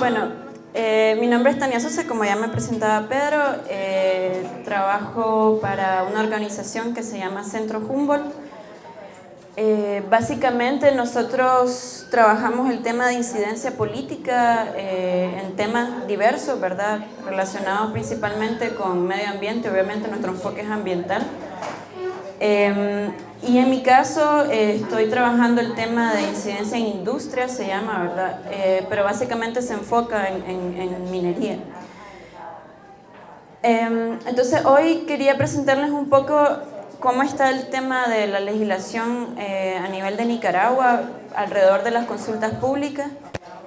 Bueno, mi nombre es Tania Sosa, como ya me presentaba Pedro. Trabajo para una organización que se llama Centro Humboldt. Básicamente nosotros trabajamos el tema de incidencia política en temas diversos, ¿verdad? Relacionados principalmente con medio ambiente. Obviamente nuestro enfoque es ambiental. Y en mi caso estoy trabajando el tema de incidencia en industria, se llama, ¿verdad? Pero básicamente se enfoca en minería. Entonces hoy quería presentarles un poco cómo está el tema de la legislación a nivel de Nicaragua alrededor de las consultas públicas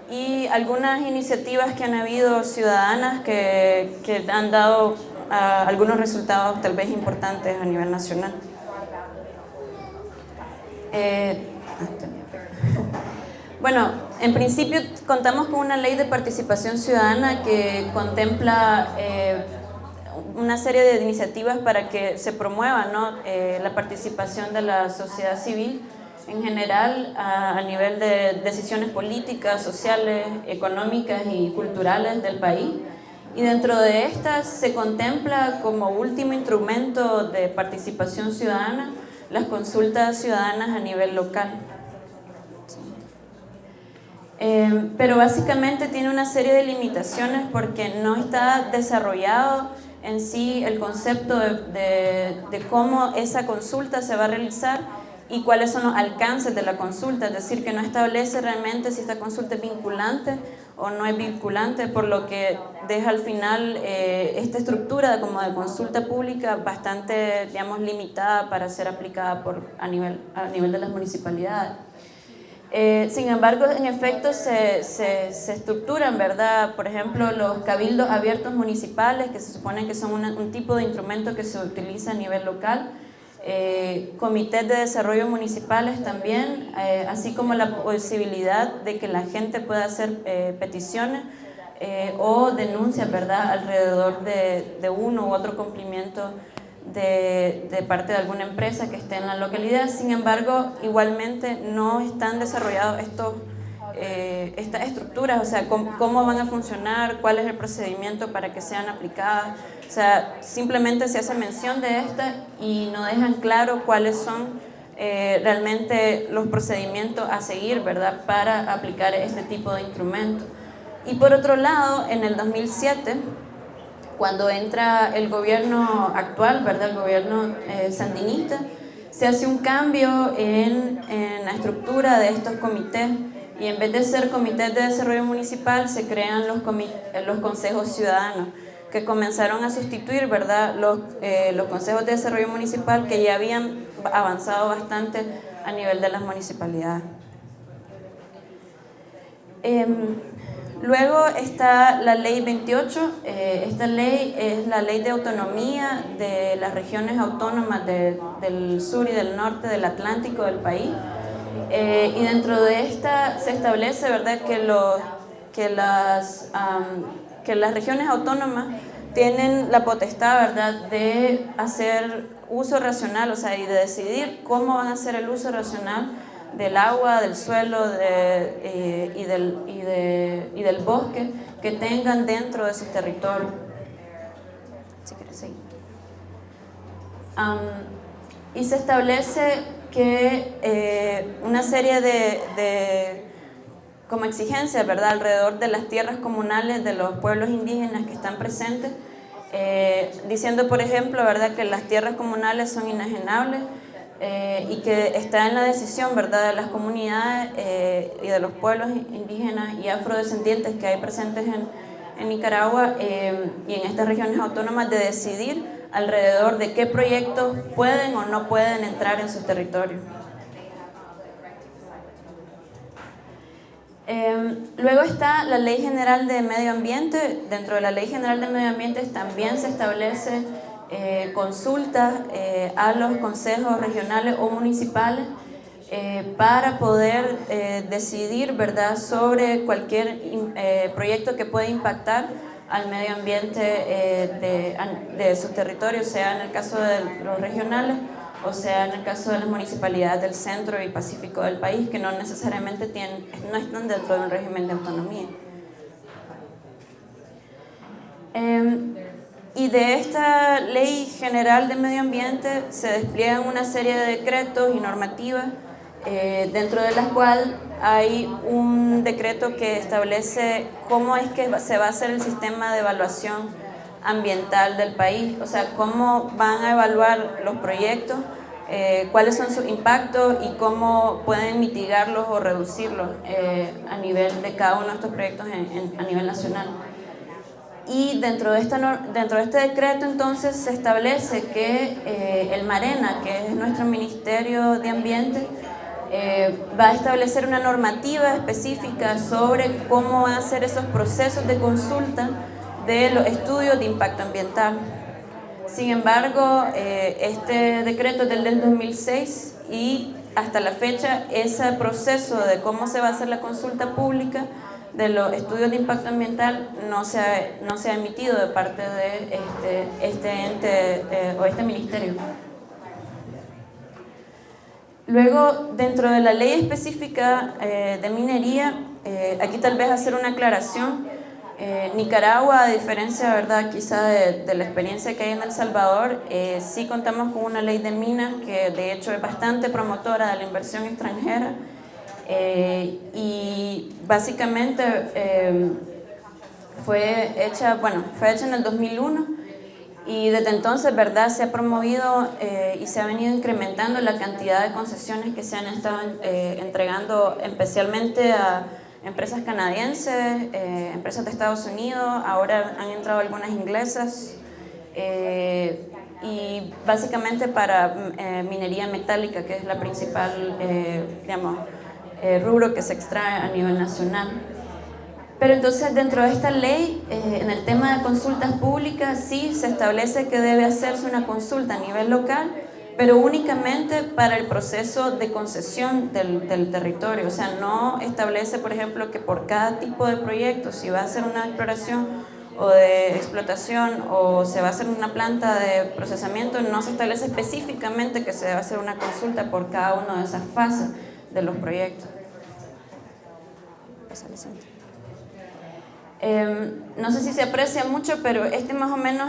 y algunas iniciativas que han habido ciudadanas que han dado algunos resultados tal vez importantes a nivel nacional. Bueno, en principio contamos con una ley de participación ciudadana que contempla una serie de iniciativas para que se promueva, ¿no? La participación de la sociedad civil en general a nivel de decisiones políticas, sociales, económicas y culturales del país. Y dentro de estas se contempla como último instrumento de participación ciudadana las consultas ciudadanas a nivel local. Pero básicamente tiene una serie de limitaciones porque no está desarrollado en sí el concepto de cómo esa consulta se va a realizar y cuáles son los alcances de la consulta, es decir, que no establece realmente si esta consulta es vinculante o no es vinculante, por lo que deja al final esta estructura como de consulta pública bastante, digamos, limitada para ser aplicada a nivel de las municipalidades. Sin embargo, en efecto, se estructuran, ¿verdad? Por ejemplo, los cabildos abiertos municipales, que se supone que son un tipo de instrumento que se utiliza a nivel local, comités de desarrollo municipales también, así como la posibilidad de que la gente pueda hacer peticiones o denuncias, ¿verdad?, alrededor de uno u otro cumplimiento de parte de alguna empresa que esté en la localidad. Sin embargo, igualmente no están desarrollados estas estructuras, o sea, cómo van a funcionar, cuál es el procedimiento para que sean aplicadas. O sea, simplemente se hace mención de estas y no dejan claro cuáles son realmente los procedimientos a seguir, ¿verdad?, para aplicar este tipo de instrumentos. Y por otro lado, en el 2007, cuando entra el gobierno actual, ¿verdad?, el gobierno sandinista, se hace un cambio en la estructura de estos comités y en vez de ser comités de desarrollo municipal se crean los consejos ciudadanos que comenzaron a sustituir, ¿verdad?, los consejos de desarrollo municipal que ya habían avanzado bastante a nivel de las municipalidades. Luego está la ley 28, esta ley es la ley de autonomía de las regiones autónomas del sur y del norte del Atlántico del país, y dentro de esta se establece, ¿verdad?, que las regiones autónomas tienen la potestad, ¿verdad?, de hacer uso racional, o sea, y de decidir cómo van a hacer el uso racional del agua, del suelo y del bosque que tengan dentro de sus territorios. Si quieres seguir. Y se establece que una serie de como exigencias, ¿verdad?, alrededor de las tierras comunales de los pueblos indígenas que están presentes, diciendo, por ejemplo, ¿verdad?, que las tierras comunales son inajenables, y que está en la decisión, ¿verdad?, de las comunidades y de los pueblos indígenas y afrodescendientes que hay presentes en Nicaragua y en estas regiones autónomas de decidir alrededor de qué proyectos pueden o no pueden entrar en sus territorios. Luego está la Ley General de Medio Ambiente. Dentro de la Ley General de Medio Ambiente también se establece consultas a los consejos regionales o municipales para poder decidir, ¿verdad?, sobre cualquier proyecto que pueda impactar al medio ambiente de sus territorios, sea en el caso de los regionales o sea en el caso de las municipalidades del centro y pacífico del país, que no necesariamente no están dentro de un régimen de autonomía. Y de esta Ley General de Medio Ambiente se despliegan una serie de decretos y normativas, dentro de las cuales hay un decreto que establece cómo es que se va a hacer el sistema de evaluación ambiental del país, o sea, cómo van a evaluar los proyectos, cuáles son sus impactos y cómo pueden mitigarlos o reducirlos a nivel de cada uno de estos proyectos a nivel nacional. Y dentro de este decreto entonces se establece que el MARENA, que es nuestro Ministerio de Ambiente, va a establecer una normativa específica sobre cómo van a ser esos procesos de consulta de los estudios de impacto ambiental. Sin embargo, este decreto es del 2006 y hasta la fecha ese proceso de cómo se va a hacer la consulta pública de los estudios de impacto ambiental no se ha emitido de parte de este ente o este ministerio. Luego, dentro de la ley específica de minería, aquí tal vez hacer una aclaración. Nicaragua, a diferencia, ¿verdad?, quizá de la experiencia que hay en El Salvador, sí contamos con una ley de minas que de hecho es bastante promotora de la inversión extranjera. Y básicamente fue hecha en el 2001 y desde entonces, ¿verdad?, se ha promovido y se ha venido incrementando la cantidad de concesiones que se han estado entregando, especialmente a empresas canadienses, empresas de Estados Unidos, ahora han entrado algunas inglesas, y básicamente para minería metálica, que es la principal, rubro que se extrae a nivel nacional. Pero entonces dentro de esta ley, en el tema de consultas públicas, sí se establece que debe hacerse una consulta a nivel local, pero únicamente para el proceso de concesión del territorio. O sea, no establece, por ejemplo, que por cada tipo de proyecto, si va a ser una exploración o de explotación o se va a hacer una planta de procesamiento, no se establece específicamente que se debe hacer una consulta por cada una de esas fases de los proyectos. No sé si se aprecia mucho, pero este más o menos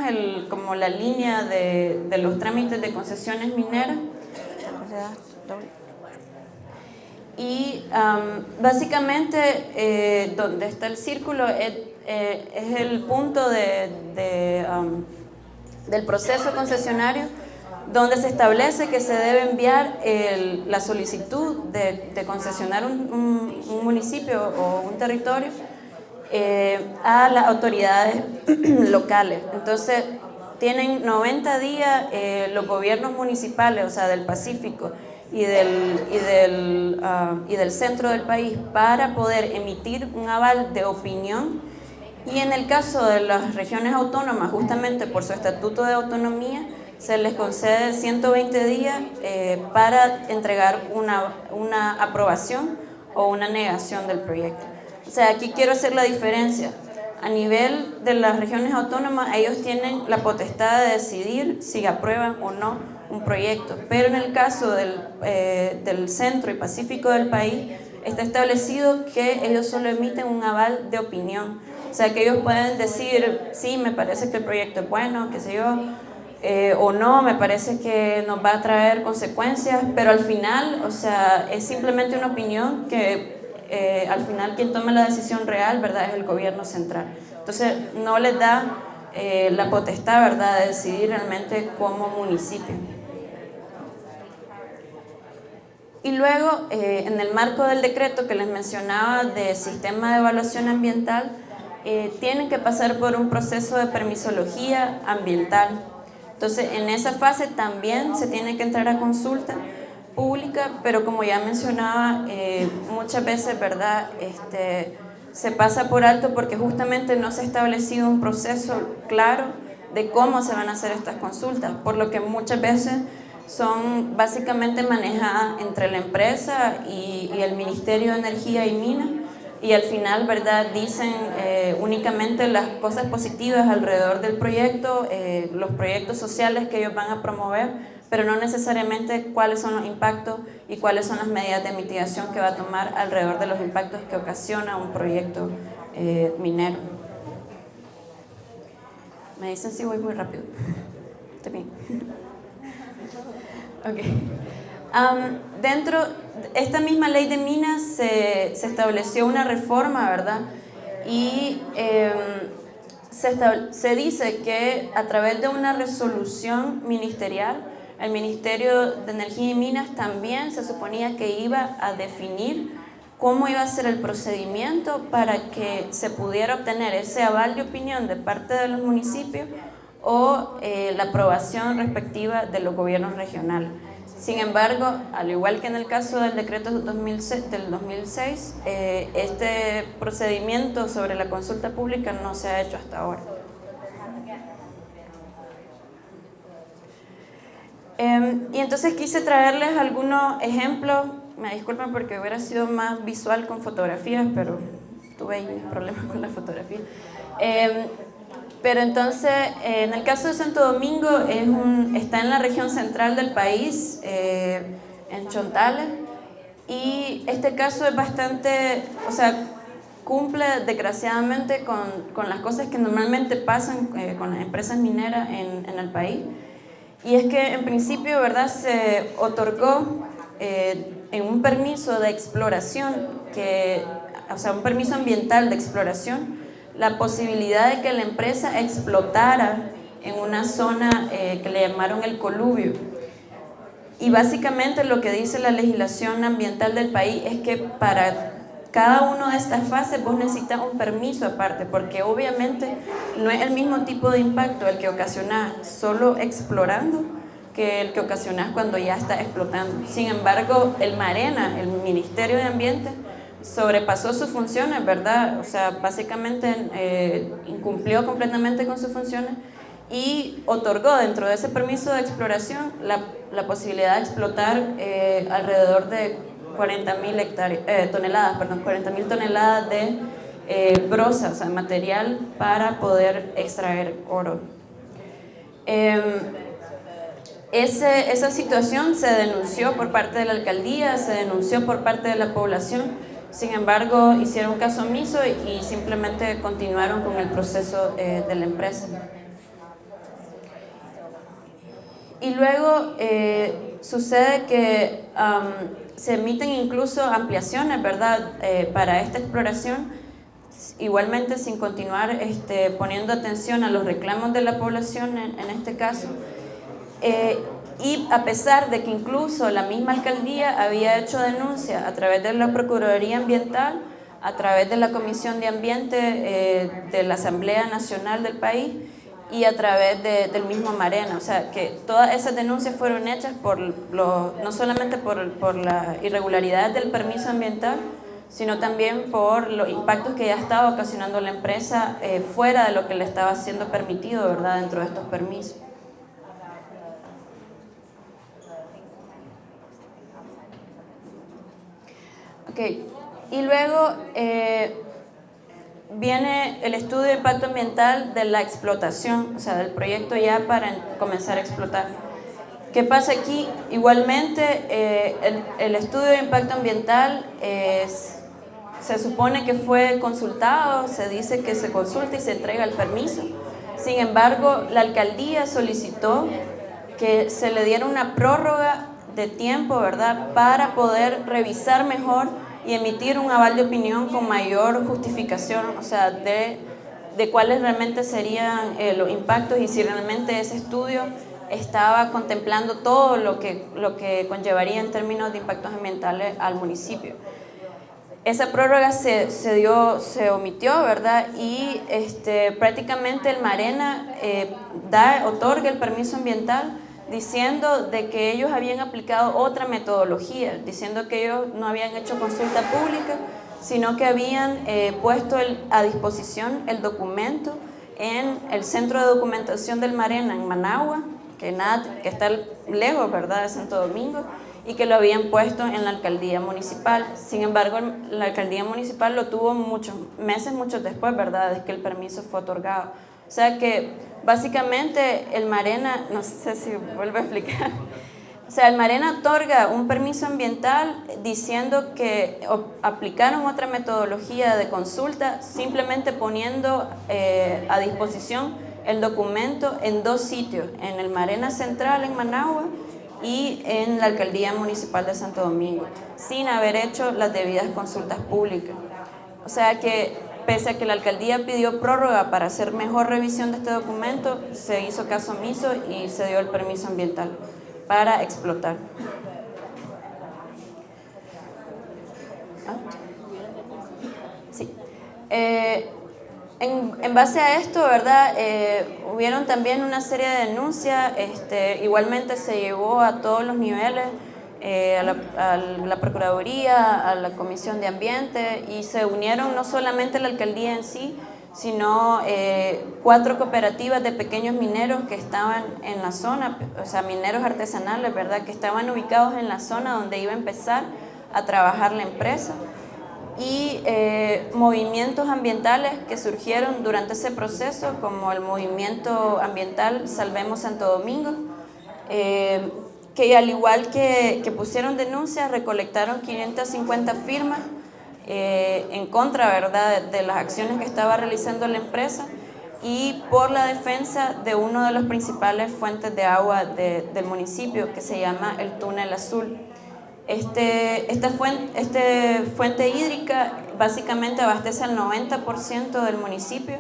como la línea de los trámites de concesiones mineras. Y básicamente donde está el círculo es el punto del proceso concesionario, donde se establece que se debe enviar la solicitud de concesionar un municipio o un territorio a las autoridades locales. Entonces tienen 90 días los gobiernos municipales, o sea, del Pacífico y del centro del país, para poder emitir un aval de opinión. Y en el caso de las regiones autónomas, justamente por su estatuto de autonomía, se les concede 120 días para entregar una aprobación o una negación del proyecto. O sea, aquí quiero hacer la diferencia. A nivel de las regiones autónomas, ellos tienen la potestad de decidir si aprueban o no un proyecto, pero en el caso del centro y pacífico del país, está establecido que ellos solo emiten un aval de opinión. O sea, que ellos pueden decir, sí, me parece que el proyecto es bueno, qué sé yo, o no, me parece que nos va a traer consecuencias, pero al final, o sea, es simplemente una opinión que al final quien toma la decisión real, ¿verdad?, es el gobierno central. Entonces no les da la potestad, ¿verdad?, de decidir realmente como municipio. Y luego, en el marco del decreto que les mencionaba de sistema de evaluación ambiental, tienen que pasar por un proceso de permisología ambiental. Entonces, en esa fase también se tiene que entrar a consulta pública, pero como ya mencionaba, muchas veces, ¿verdad?, se pasa por alto porque justamente no se ha establecido un proceso claro de cómo se van a hacer estas consultas, por lo que muchas veces son básicamente manejadas entre la empresa y el Ministerio de Energía y Minas, y al final, ¿verdad?, dicen únicamente las cosas positivas alrededor del proyecto, los proyectos sociales que ellos van a promover, pero no necesariamente cuáles son los impactos y cuáles son las medidas de mitigación que va a tomar alrededor de los impactos que ocasiona un proyecto minero. Me dicen si voy muy rápido. Está bien. Ok. Dentro de esta misma ley de minas se estableció una reforma, ¿verdad? Y se dice que a través de una resolución ministerial, el Ministerio de Energía y Minas también se suponía que iba a definir cómo iba a ser el procedimiento para que se pudiera obtener ese aval de opinión de parte de los municipios o la aprobación respectiva de los gobiernos regionales. Sin embargo, al igual que en el caso del decreto del 2006, este procedimiento sobre la consulta pública no se ha hecho hasta ahora. Y entonces quise traerles algunos ejemplos. Me disculpan porque hubiera sido más visual con fotografías, pero tuve ahí problemas con la fotografía. Pero entonces, en el caso de Santo Domingo, está en la región central del país, en Chontales, y este caso es bastante, o sea, cumple desgraciadamente con las cosas que normalmente pasan con las empresas mineras en el país. Y es que en principio, ¿verdad?, se otorgó en un permiso de exploración, o sea, un permiso ambiental de exploración, la posibilidad de que la empresa explotara en una zona que le llamaron el coluvio. Y básicamente lo que dice la legislación ambiental del país es que para cada una de estas fases vos necesitas un permiso aparte, porque obviamente no es el mismo tipo de impacto el que ocasionás solo explorando que el que ocasionás cuando ya está explotando. Sin embargo, el MARENA, el Ministerio de Ambiente, sobrepasó sus funciones, ¿verdad? O sea, básicamente incumplió completamente con sus funciones y otorgó dentro de ese permiso de exploración la posibilidad de explotar alrededor de 40.000 toneladas de brosa, o sea, material para poder extraer oro. Esa situación se denunció por parte de la alcaldía, se denunció por parte de la población. Sin embargo, hicieron caso omiso y simplemente continuaron con el proceso de la empresa. Y luego sucede que se emiten incluso ampliaciones, ¿verdad?, para esta exploración, igualmente sin continuar poniendo atención a los reclamos de la población en este caso. Y a pesar de que incluso la misma alcaldía había hecho denuncia a través de la Procuraduría Ambiental, a través de la Comisión de Ambiente de la Asamblea Nacional del país y a través del mismo MARENA, o sea que todas esas denuncias fueron hechas no solamente por las irregularidades del permiso ambiental, sino también por los impactos que ya estaba ocasionando la empresa fuera de lo que le estaba siendo permitido, ¿verdad?, dentro de estos permisos. Okay. Y luego viene el estudio de impacto ambiental de la explotación, o sea, del proyecto ya para comenzar a explotar. ¿Qué pasa aquí? Igualmente, el estudio de impacto ambiental se supone que fue consultado, se dice que se consulta y se entrega el permiso. Sin embargo, la alcaldía solicitó que se le diera una prórroga de tiempo, ¿verdad?, para poder revisar mejor y emitir un aval de opinión con mayor justificación, o sea, de cuáles realmente serían los impactos y si realmente ese estudio estaba contemplando todo lo que conllevaría en términos de impactos ambientales al municipio. Esa prórroga se omitió, ¿verdad? Y prácticamente el MARENA otorga el permiso ambiental diciendo de que ellos habían aplicado otra metodología, diciendo que ellos no habían hecho consulta pública, sino que habían puesto a disposición el documento en el Centro de Documentación del MARENA en Managua, que está lejos, ¿verdad?, de Santo Domingo, y que lo habían puesto en la alcaldía municipal. Sin embargo, la alcaldía municipal lo tuvo muchos después, ¿verdad?, de que el permiso fue otorgado. O sea que básicamente el MARENA, no sé si vuelvo a explicar, o sea, el MARENA otorga un permiso ambiental diciendo que aplicaron otra metodología de consulta, simplemente poniendo a disposición el documento en 2 sitios, en el Marena Central en Managua y en la Alcaldía Municipal de Santo Domingo, sin haber hecho las debidas consultas públicas. O sea que, pese a que la alcaldía pidió prórroga para hacer mejor revisión de este documento, se hizo caso omiso y se dio el permiso ambiental para explotar. Sí. En base a esto, ¿verdad? Hubieron también una serie de denuncias, igualmente se llevó a todos los niveles, a la Procuraduría, a la Comisión de Ambiente, y se unieron no solamente la alcaldía en sí, sino 4 cooperativas de pequeños mineros que estaban en la zona, o sea, mineros artesanales, ¿verdad? Que estaban ubicados en la zona donde iba a empezar a trabajar la empresa, y movimientos ambientales que surgieron durante ese proceso, como el movimiento ambiental Salvemos Santo Domingo, que al igual que pusieron denuncias, recolectaron 550 firmas en contra, ¿verdad?, de las acciones que estaba realizando la empresa y por la defensa de uno de los principales fuentes de agua del municipio, que se llama el Túnel Azul. Esta fuente hídrica básicamente abastece al 90% del municipio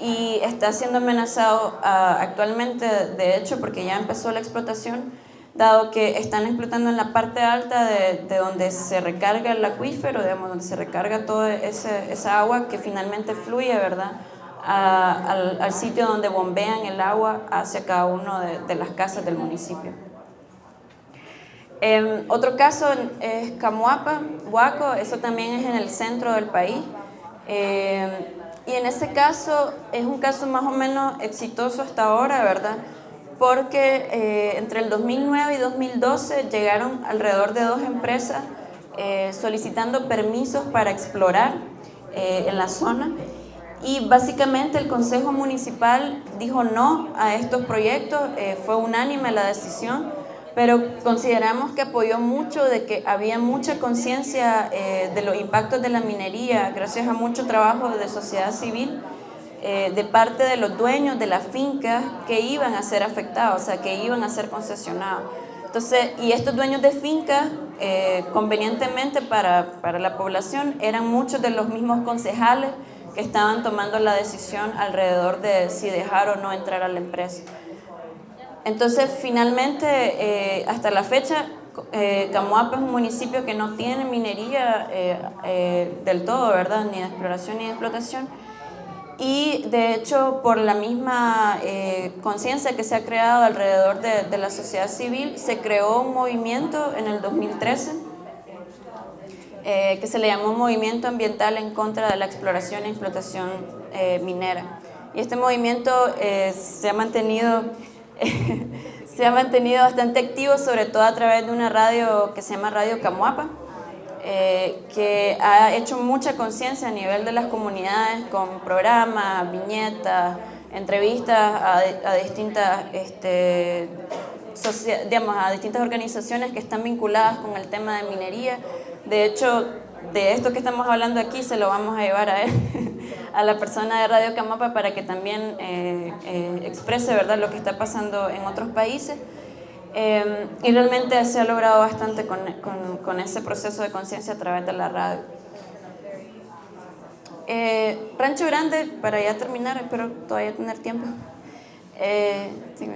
y está siendo amenazado actualmente, de hecho, porque ya empezó la explotación, dado que están explotando en la parte alta de donde se recarga el acuífero, digamos, donde se recarga toda esa agua que finalmente fluye, ¿verdad?, al sitio donde bombean el agua hacia cada una de las casas del municipio. Otro caso es Camuapa, Huaco, eso también es en el centro del país. Y en ese caso es un caso más o menos exitoso hasta ahora, ¿verdad? Porque entre el 2009 y 2012 llegaron alrededor de 2 empresas solicitando permisos para explorar en la zona, y básicamente el Consejo Municipal dijo no a estos proyectos, fue unánime la decisión, pero consideramos que apoyó mucho de que había mucha conciencia de los impactos de la minería, gracias a mucho trabajo de sociedad civil, de parte de los dueños de las fincas que iban a ser afectados, o sea, que iban a ser concesionados. Entonces, y estos dueños de fincas, convenientemente para la población, eran muchos de los mismos concejales que estaban tomando la decisión alrededor de si dejar o no entrar a la empresa. Entonces, finalmente, hasta la fecha, Camuapa es un municipio que no tiene minería del todo, ¿verdad? Ni de exploración ni de explotación. Y, de hecho, por la misma conciencia que se ha creado alrededor de la sociedad civil, se creó un movimiento en el 2013 que se le llamó Movimiento Ambiental en contra de la exploración y explotación minera. Y este movimiento se ha mantenido bastante activo, sobre todo a través de una radio que se llama Radio Camuapa, que ha hecho mucha conciencia a nivel de las comunidades con programas, viñetas, entrevistas a distintas a distintas organizaciones que están vinculadas con el tema de minería. De hecho, de esto que estamos hablando aquí se lo vamos a llevar a él, a la persona de Radio Camuapa, para que también exprese, ¿verdad?, lo que está pasando en otros países. Y realmente se ha logrado bastante con ese proceso de conciencia a través de la radio. Rancho Grande, para ya terminar, espero todavía tener tiempo. Sí,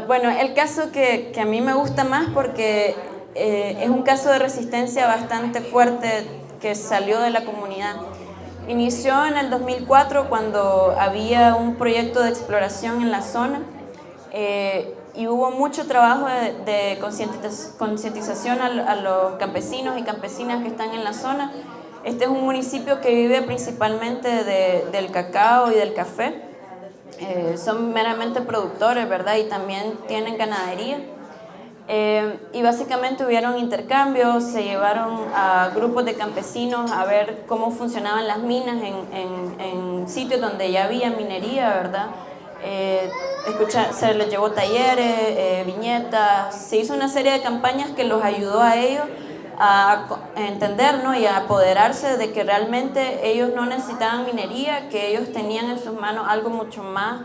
bueno, el caso que a mí me gusta más porque es un caso de resistencia bastante fuerte que salió de la comunidad. Inició en el 2004 cuando había un proyecto de exploración en la zona y hubo mucho trabajo de concientización a los campesinos y campesinas que están en la zona. Este es un municipio que vive principalmente del cacao y del café. Son meramente productores, ¿verdad? Y también tienen ganadería. Y básicamente hubieron intercambios, se llevaron a grupos de campesinos a ver cómo funcionaban las minas en sitios donde ya había minería, ¿verdad? Se les llevó talleres, viñetas, se hizo una serie de campañas que los ayudó a ellos a entender, ¿no? Y a apoderarse de que realmente ellos no necesitaban minería, que ellos tenían en sus manos algo mucho más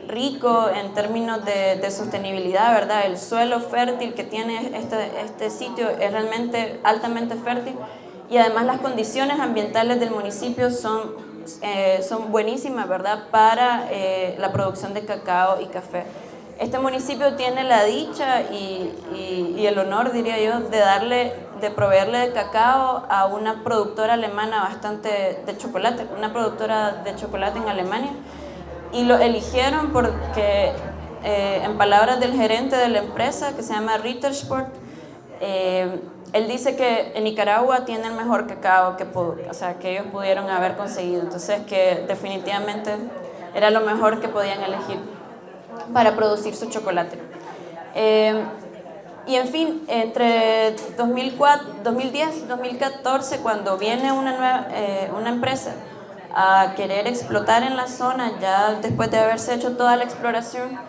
rico en términos de sostenibilidad, ¿verdad? El suelo fértil que tiene este sitio es realmente altamente fértil y además las condiciones ambientales del municipio son buenísimas, ¿verdad? Para la producción de cacao y café. Este municipio tiene la dicha y el honor, diría yo, de proveerle de cacao a una productora alemana bastante de chocolate, una productora de chocolate en Alemania. Y lo eligieron porque, en palabras del gerente de la empresa, que se llama Rittersport, él dice que en Nicaragua tiene el mejor cacao que ellos pudieron haber conseguido. Entonces, que definitivamente era lo mejor que podían elegir para producir su chocolate. Y en fin, entre 2010 y 2014, cuando viene una empresa a querer explotar en la zona, ya después de haberse hecho toda la exploración,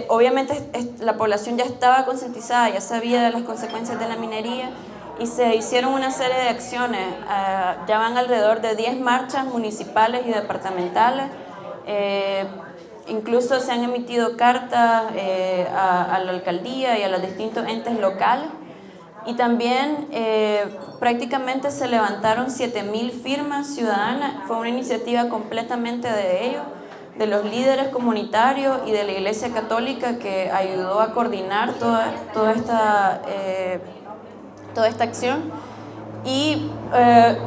obviamente la población ya estaba concientizada, ya sabía de las consecuencias de la minería y se hicieron una serie de acciones. Ya van alrededor de 10 marchas municipales y departamentales. Incluso se han emitido cartas a la alcaldía y a los distintos entes locales. Y también prácticamente se levantaron 7.000 firmas ciudadanas. Fue una iniciativa completamente de ellos, de los líderes comunitarios y de la Iglesia Católica, que ayudó a coordinar toda esta acción. Y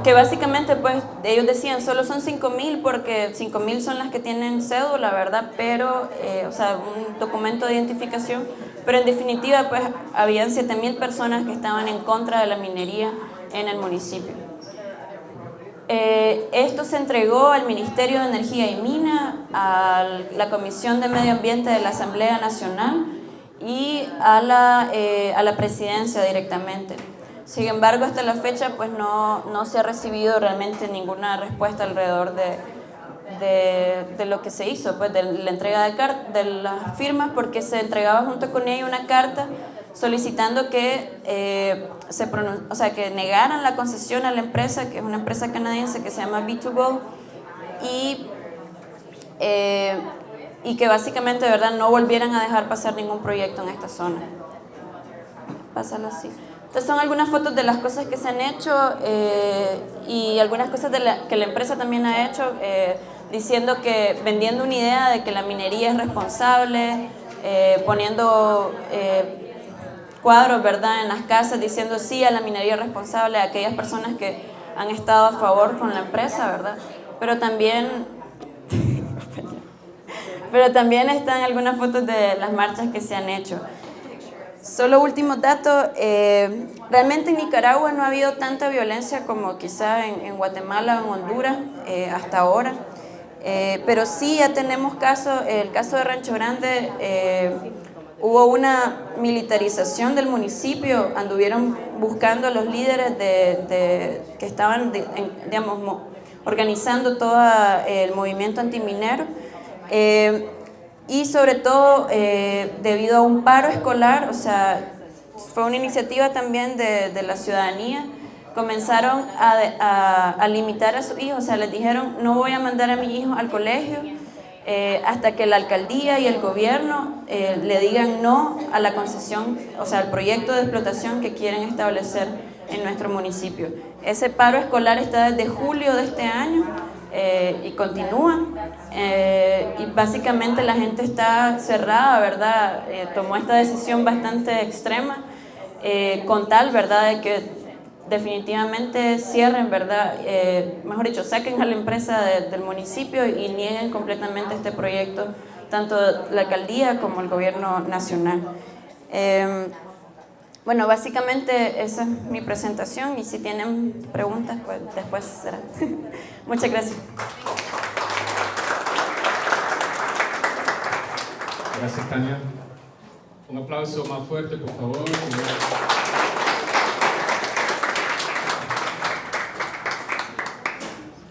que básicamente pues ellos decían solo son 5.000 porque 5.000 son las que tienen cédula, ¿verdad? Pero, o sea, un documento de identificación, pero en definitiva pues habían 7.000 personas que estaban en contra de la minería en el municipio. Esto se entregó al Ministerio de Energía y Mina, a la Comisión de Medio Ambiente de la Asamblea Nacional y a la Presidencia directamente. Sin embargo, hasta la fecha pues no se ha recibido realmente ninguna respuesta alrededor de lo que se hizo, pues de la entrega de las firmas, porque se entregaba junto con ella una carta solicitando que que negaran la concesión a la empresa, que es una empresa canadiense que se llama B2Gold, y que básicamente de verdad no volvieran a dejar pasar ningún proyecto en esta zona. Pásalo así. Estas son algunas fotos de las cosas que se han hecho y algunas cosas que la empresa también ha hecho, vendiendo una idea de que la minería es responsable, poniendo cuadros, ¿verdad?, en las casas diciendo sí a la minería responsable a aquellas personas que han estado a favor con la empresa, ¿verdad? Pero también están algunas fotos de las marchas que se han hecho. Solo últimos datos, realmente en Nicaragua no ha habido tanta violencia como quizá en Guatemala o en Honduras hasta ahora, pero sí ya tenemos el caso de Rancho Grande. Hubo una militarización del municipio, anduvieron buscando a los líderes que estaban organizando todo el movimiento antiminero. Y sobre todo debido a un paro escolar, o sea, fue una iniciativa también de la ciudadanía, comenzaron a limitar a sus hijos, o sea, les dijeron no voy a mandar a mi hijo al colegio hasta que la alcaldía y el gobierno le digan no a la concesión, o sea, al proyecto de explotación que quieren establecer en nuestro municipio. Ese paro escolar está desde julio de este año. Y continúa, y básicamente la gente está cerrada, ¿verdad? Tomó esta decisión bastante extrema con tal, ¿verdad?, de que definitivamente cierren, ¿verdad? Mejor dicho, saquen a la empresa del municipio y nieguen completamente este proyecto, tanto la alcaldía como el gobierno nacional. Bueno, básicamente esa es mi presentación y si tienen preguntas, pues después será. Muchas gracias. Gracias, Tania. Un aplauso más fuerte, por favor.